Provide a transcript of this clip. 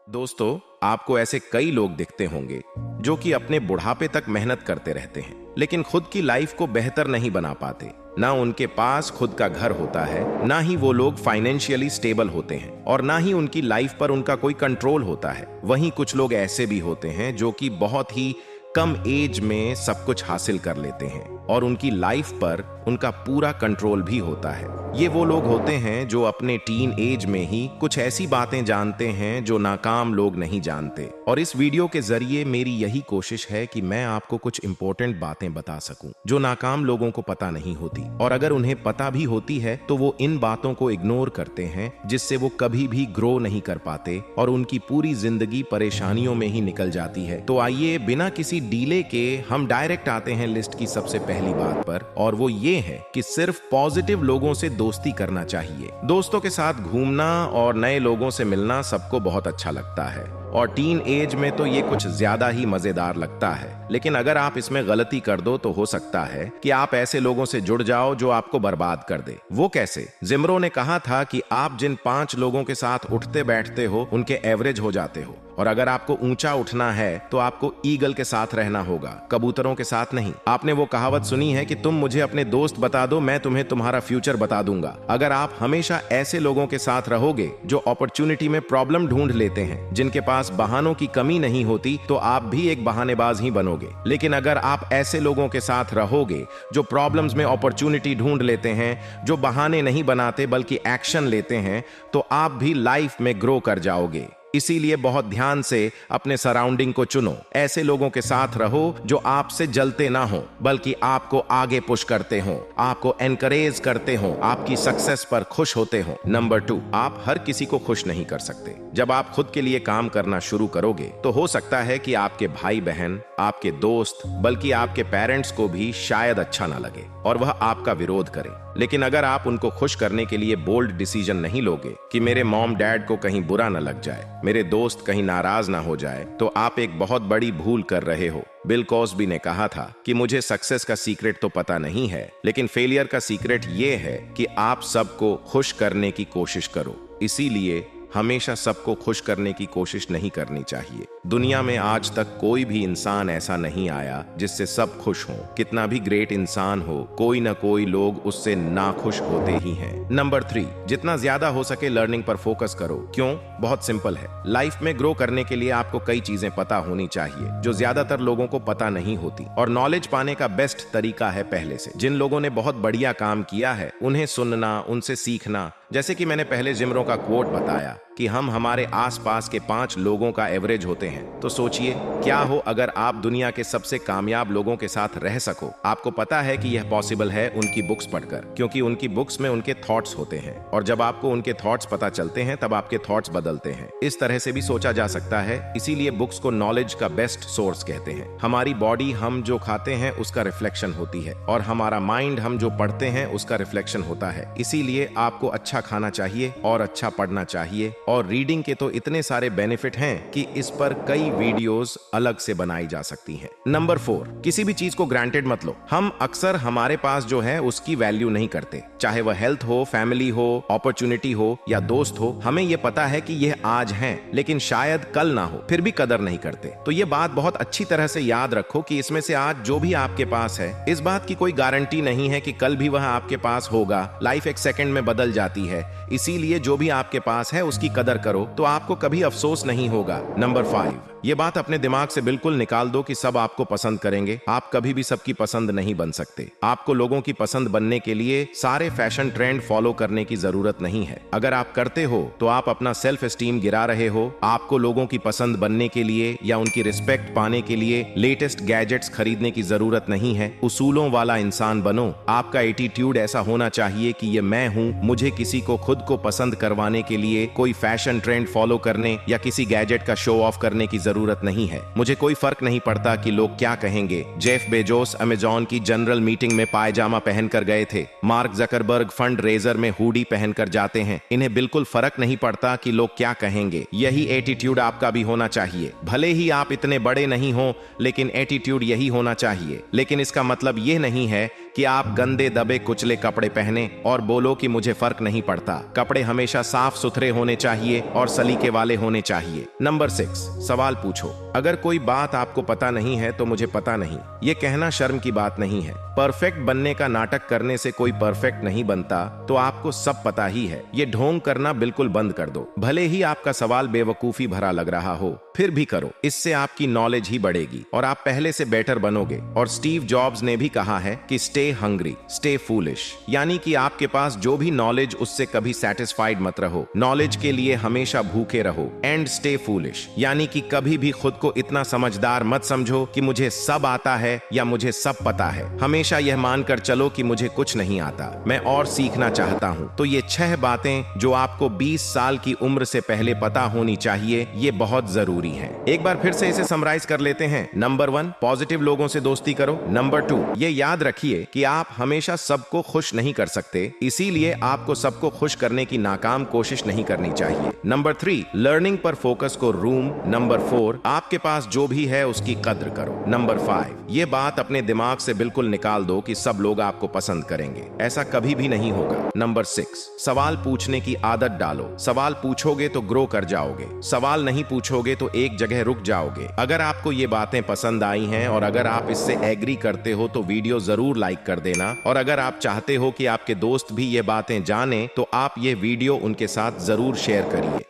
दोस्तों, आपको ऐसे कई लोग दिखते होंगे जो कि अपने बुढ़ापे तक मेहनत करते रहते हैं लेकिन खुद की लाइफ को बेहतर नहीं बना पाते। ना उनके पास खुद का घर होता है, ना ही वो लोग फाइनेंशियली स्टेबल होते हैं और ना ही उनकी लाइफ पर उनका कोई कंट्रोल होता है। वहीं कुछ लोग ऐसे भी होते हैं जो कि बहुत ही कम एज में सब कुछ हासिल कर लेते हैं और उनकी लाइफ पर उनका पूरा कंट्रोल भी होता है। ये वो लोग होते हैं जो अपने टीन एज में ही कुछ ऐसी बातें जानते हैं जो नाकाम लोग नहीं जानते। और इस वीडियो के जरिए मेरी यही कोशिश है कि मैं आपको कुछ इंपॉर्टेंट बातें बता सकूं जो नाकाम लोगों को पता नहीं होती, और अगर उन्हें पता भी होती है तो वो इन बातों को इग्नोर करते हैं, जिससे वो कभी भी ग्रो नहीं कर पाते और उनकी पूरी जिंदगी परेशानियों में ही निकल जाती है। तो आइए बिना किसी डीले के हम डायरेक्ट आते हैं लिस्ट की सबसे पहली बात पर, और वो ये है कि सिर्फ पॉजिटिव लोगों से दोस्ती करना चाहिए। दोस्तों के साथ घूमना और नए लोगों से मिलना सबको बहुत अच्छा लगता है और टीन एज में तो ये कुछ ज्यादा ही मजेदार लगता है, लेकिन अगर आप इसमें गलती कर दो तो हो सकता है कि आप ऐसे लोगों से जुड़ जाओ जो आपको बर्बाद कर दे। वो कैसे? जिम्रो ने कहा था कि आप जिन 5 लोगों के साथ उठते बैठते हो उनके एवरेज हो जाते हो, और अगर आपको ऊंचा उठना है तो आपको ईगल के साथ रहना होगा, कबूतरों के साथ नहीं। आपने वो कहावत सुनी है कि तुम मुझे अपने दोस्त बता दो, मैं तुम्हें तुम्हारा फ्यूचर बता दूंगा। अगर आप हमेशा ऐसे लोगों के साथ रहोगे जो अपॉर्चुनिटी में प्रॉब्लम ढूंढ लेते हैं, जिनके पास बहानों की कमी नहीं होती, तो आप भी एक बहानेबाज ही बनोगे। लेकिन अगर आप ऐसे लोगों के साथ रहोगे जो प्रॉब्लम्स में अपॉर्चुनिटी ढूंढ लेते हैं, जो बहाने नहीं बनाते बल्कि एक्शन लेते हैं, तो आप भी लाइफ में ग्रो कर जाओगे। इसीलिए बहुत ध्यान से अपने सराउंडिंग को चुनो। ऐसे लोगों के साथ रहो जो आपसे जलते ना हो बल्कि आपको आगे पुश करते हो, आपको एनकरेज करते हो, आपकी सक्सेस पर खुश होते हो। नंबर 2, आप हर किसी को खुश नहीं कर सकते। जब आप खुद के लिए काम करना शुरू करोगे तो हो सकता है कि आपके भाई बहन, आपके दोस्त, बल्कि आपके पेरेंट्स को भी शायद अच्छा ना लगे और वह आपका विरोध करें। लेकिन अगर आप उनको खुश करने के लिए बोल्ड डिसीजन नहीं लोगे कि मेरे मॉम डैड को कहीं बुरा ना लग जाए, मेरे दोस्त कहीं नाराज ना हो जाए, तो आप एक बहुत बड़ी भूल कर रहे हो। बिल कॉस्बी ने कहा था कि मुझे सक्सेस का सीक्रेट तो पता नहीं है, लेकिन फेलियर का सीक्रेट ये है कि आप सबको खुश करने की कोशिश करो। इसीलिए हमेशा सबको खुश करने की कोशिश नहीं करनी चाहिए। दुनिया में आज तक कोई भी इंसान ऐसा नहीं आया जिससे सब खुश हों। कितना भी ग्रेट इंसान हो, कोई ना कोई लोग उससे नाखुश होते ही हैं। नंबर 3, जितना ज्यादा हो सके लर्निंग पर फोकस करो। क्यों? बहुत सिंपल है। लाइफ में ग्रो करने के लिए आपको कई चीजें पता होनी चाहिए जो ज्यादातर लोगों को पता नहीं होती, और नॉलेज पाने का बेस्ट तरीका है पहले से जिन लोगों ने बहुत बढ़िया काम किया है उन्हें सुनना, उनसे सीखना। जैसे कि मैंने पहले जिम्रो का कोट बताया कि हम हमारे आसपास के 5 लोगों का एवरेज होते हैं, तो सोचिए क्या हो अगर आप दुनिया के सबसे कामयाब लोगों के साथ रह सको। आपको पता है कि यह पॉसिबल है उनकी बुक्स पढ़कर, क्योंकि उनकी बुक्स में उनके थॉट्स होते हैं, और जब आपको उनके थॉट्स पता चलते हैं तब आपके थॉट्स बदलते हैं। इस तरह से भी सोचा जा सकता है। इसीलिए बुक्स को नॉलेज का बेस्ट सोर्स कहते हैं। हमारी बॉडी हम जो खाते हैं उसका रिफ्लेक्शन होती है, और हमारा माइंड हम जो पढ़ते हैं उसका रिफ्लेक्शन होता है। इसीलिए आपको अच्छा खाना चाहिए और अच्छा पढ़ना चाहिए, और रीडिंग के तो इतने सारे बेनिफिट हैं कि इस पर कई वीडियोस अलग से बनाई जा सकती हैं। नंबर 4, किसी भी चीज को ग्रांटेड मत लो। हम अक्सर हमारे पास जो है उसकी वैल्यू नहीं करते, चाहे वह हेल्थ हो, फैमिली हो, अपॉर्चुनिटी हो या दोस्त हो। हमें यह पता है कि यह आज है लेकिन शायद कल ना हो, फिर भी कदर नहीं करते। तो ये बात बहुत अच्छी तरह से याद रखो कि इसमें से आज जो भी आपके पास है, इस बात की कोई गारंटी नहीं है कि कल भी वह आपके पास होगा। लाइफ एक सेकंड में बदल जाती है, इसीलिए जो भी आपके पास है उसकी कदर करो तो आपको कभी अफसोस नहीं होगा। नंबर 5, ये बात अपने दिमाग से बिल्कुल निकाल दो कि सब आपको पसंद करेंगे। आप कभी भी सबकी पसंद नहीं बन सकते। आपको लोगों की पसंद बनने के लिए सारे फैशन ट्रेंड फॉलो करने की जरूरत नहीं है। अगर आप करते हो तो आप अपना सेल्फ एस्टीम गिरा रहे हो। आपको लोगों की पसंद बनने के लिए या उनकी रिस्पेक्ट पाने के लिए लेटेस्ट गैजेट्स खरीदने की जरूरत नहीं है। उसूलों वाला इंसान बनो। आपका एटीट्यूड ऐसा होना चाहिए कि ये मैं हूं, मुझे किसी को खुद को पसंद करवाने के लिए कोई फैशन ट्रेंड फॉलो करने या किसी गैजेट का शो ऑफ करने की जरूरत नहीं है। मुझे कोई फर्क नहीं पड़ता कि लोग क्या कहेंगे। जेफ बेजोस अमेजॉन की जनरल मीटिंग में पायजामा पहनकर गए थे। मार्क जकरबर्ग फंड रेजर में हुडी पहनकर जाते हैं। इन्हें बिल्कुल फर्क नहीं पड़ता कि लोग क्या कहेंगे। यही एटीट्यूड आपका भी होना चाहिए। भले ही आप इतने बड़े नहीं हो, लेकिन एटीट्यूड यही होना चाहिए। लेकिन इसका मतलब यह नहीं है कि आप गंदे दबे कुचले कपड़े पहने और बोलो कि मुझे फर्क नहीं पड़ता। कपड़े हमेशा साफ सुथरे होने चाहिए और सलीके वाले होने चाहिए। नंबर 6, सवाल पूछो। अगर कोई बात आपको पता नहीं है तो मुझे पता नहीं, ये कहना शर्म की बात नहीं है। परफेक्ट बनने का नाटक करने से कोई परफेक्ट नहीं बनता, तो आपको सब पता ही है। ये ढोंग करना बिल्कुल बंद कर दो। भले ही आपका सवाल बेवकूफी भरा लग रहा हो, फिर भी करो। इससे आपकी नॉलेज ही बढ़ेगी और आप पहले से बेटर बनोगे। और स्टीव जॉब्स ने भी कहा है कि स्टे हंग्री, स्टे फूलिश, यानी कि आपके पास जो भी नॉलेज उससे कभी सेटिस्फाइड मत रहो। नॉलेज के लिए हमेशा भूखे रहो। एंड स्टे फूलिश, यानी कि कभी भी खुद को इतना समझदार मत समझो कि मुझे सब आता है या मुझे सब पता है। हमेशा यह मानकर चलो कि मुझे कुछ नहीं आता, मैं और सीखना चाहता हूँ। तो ये 6 बातें जो आपको 20 साल की उम्र से पहले पता होनी चाहिए, ये बहुत जरूरी है। एक बार फिर से इसे समराइज कर लेते हैं। नंबर 1, पॉजिटिव लोगों से दोस्ती करो। नंबर 2, ये याद रखिए कि आप हमेशा सबको खुश नहीं कर सकते, इसीलिए आपको सबको खुश करने की नाकाम कोशिश नहीं करनी चाहिए। नंबर 3, लर्निंग पर फोकस को रूम। नंबर 4, आपके पास जो भी है उसकी कद्र करो। नंबर 5, ये बात अपने दिमाग से बिल्कुल निकाल दो कि सब लोग आपको पसंद करेंगे, ऐसा कभी भी नहीं होगा। नंबर 6, सवाल पूछने की आदत डालो। सवाल पूछोगे तो ग्रो कर जाओगे, सवाल नहीं पूछोगे तो एक जगह रुक जाओगे। अगर आपको ये बातें पसंद आई हैं और अगर आप इससे एग्री करते हो तो वीडियो जरूर लाइक कर देना। और अगर आप चाहते हो कि आपके दोस्त भी ये बातें जाने तो आप ये वीडियो उनके साथ जरूर शेयर करिए।